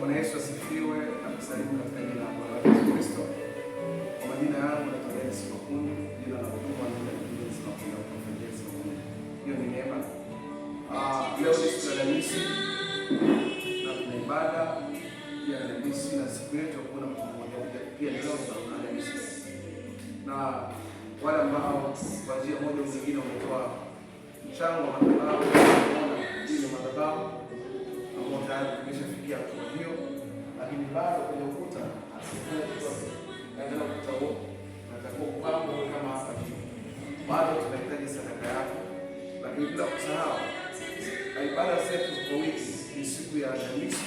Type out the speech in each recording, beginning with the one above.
Bwana Yesu asifiwe. Nakusalimu katika jina la Bwana Yesu Kristo. Kwa majina yangu naitwa Dennis Makundi, jina la huduma ni Dennis Makundi wa Conference Makundi. Hiyo ni neema. Leo ni siku ya Alhamisi na tuna ibada ya Alhamisi na siku yetu kuna mtu mmoja pia leo na Alhamisi. Na wale ambao kwa njia moja au nyingine wametoa mchango wa madhabahu na ile madhabahu ambao tayari tumeshafikia hatua hiyo, lakini bado kwenye ukuta naendelea ukuta huo natakuwa kupangwa kama hapa hivi. Bado tunahitaji sadaka yako, lakini bila kusahau ibada zetu kwa wiki ni siku ya Alhamisi.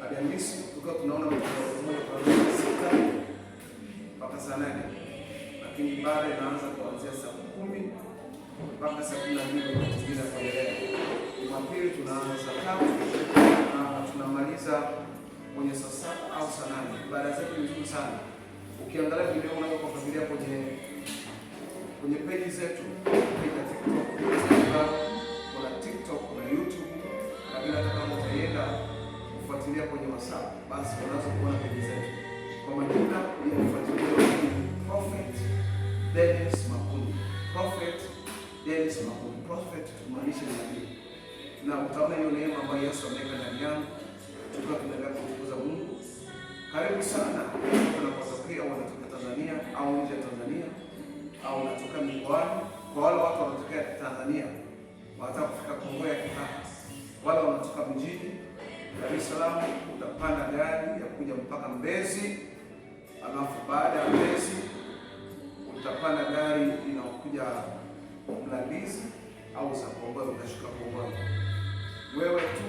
Alhamisi tukiwa tunaona mmoja kwa sita mpaka saa 8, lakini ibada inaanza kuanzia saa 10 mpaka saa 12 na nyingine kuendelea. Jumapili tunaanza saa 5 na tunamaliza kwenye saa 7 au saa 8. Ibada zetu ni nzuri sana. Ukiangalia video unaweza kufuatilia kwenye page zetu kwenye TikTok, Instagram, kuna TikTok, kuna YouTube, na bila hata kama utaenda kufuatilia kwenye WhatsApp, basi unaweza kuona page zetu. Kwa majina ya kufuatilia Prophet Dennis Makundi. Prophet Dennis Makundi. Prophet tumaanisha nabii. Na utaona hiyo neema ambayo Yesu ameweka ndani yangu. Tukiwa tunaendelea kutukuza Mungu. Karibu sana unapotokea unatoka Tanzania au nje ya Tanzania au unatoka mikoani. Kwa wale watu wanatokea Tanzania wanataka kufika Kongo ya Kitaka, wale wanatoka mjini Dar es Salaam, utapanda gari ya kuja mpaka Mbezi, alafu baada ya Mbezi utapanda gari inayokuja Mlandizi au za Kongo, utashuka Kongo. Wewe tu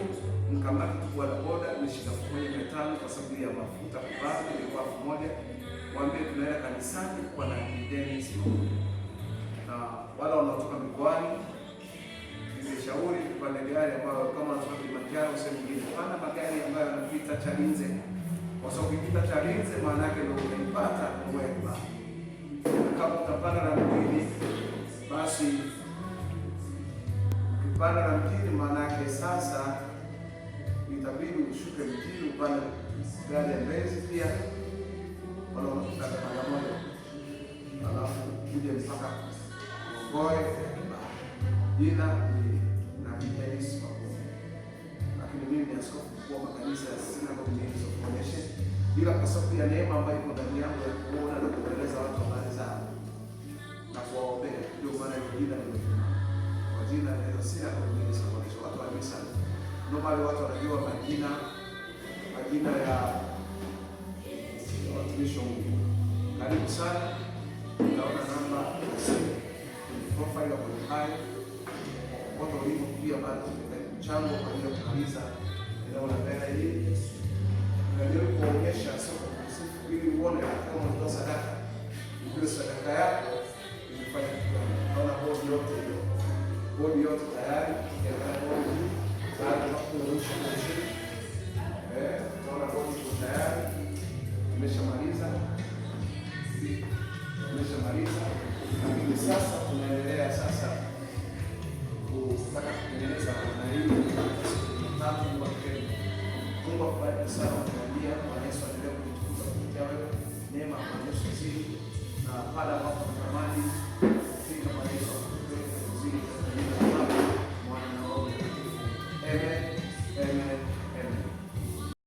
mkamati tu boda boda ni shilingi 1500 kwa sababu ya mafuta kupanda ni kwa 1000. Waambie tunaenda kanisani kwa na Dennis Makundi. Na wale wanaotoka mikoani nimeshauri kupanda gari ambayo kama unatoka Kilimanjaro sehemu nyingine, pana magari ambayo yanapita Chalinze. Kwa sababu ukipita Chalinze maana yake ndio unaipata Kongo ya Kitaka. Kama utapanda na mjini, basi ukipanda na mjini maana yake sasa itabidi ushuke mjini upande gari ya Mbezi pia wala unapita mara moja, alafu uje mpaka Kongoe. Jina ni Nabii Dennis Makundi, lakini mimi ni askofu mkuu wa makanisa ya Synagogue Ministries of Foundation, bila kwa sababu ya neema ambayo iko ndani yangu ya kuona na kueleza watu habari zao na kuwaombea. Ndio maana hiyo jina nimetumia kwa jina la Synagogue Ministries of Foundation. Watu wa kanisa normally watu wanajua majina ya watumishi wa Mungu. Karibu sana. Utaona namba ya simu kwenye profile ya hayo watu walivyo pia bado mchango kwa ajili ya kumaliza eneo la mbele hili. Najaribu kuonyesha soko kusifu ili uone kama unatoa sadaka, ile sadaka yako imefanya kitu gani. Naona bodi yote hiyo, bodi yote tayari ya bodi baada ya kurudisha kwa chini. Naona bodi tayari imeshamaliza, lakini sasa tunaendelea sasa kutaka kutengeneza na hii tatu kwa Kenya. Mungu akubariki sana. Tunaambia Bwana Yesu aendelee kutukuza kupitia wewe, neema kwa Yesu zidi na pale ambapo tunatamani kufika kwa Yesu kuzidi.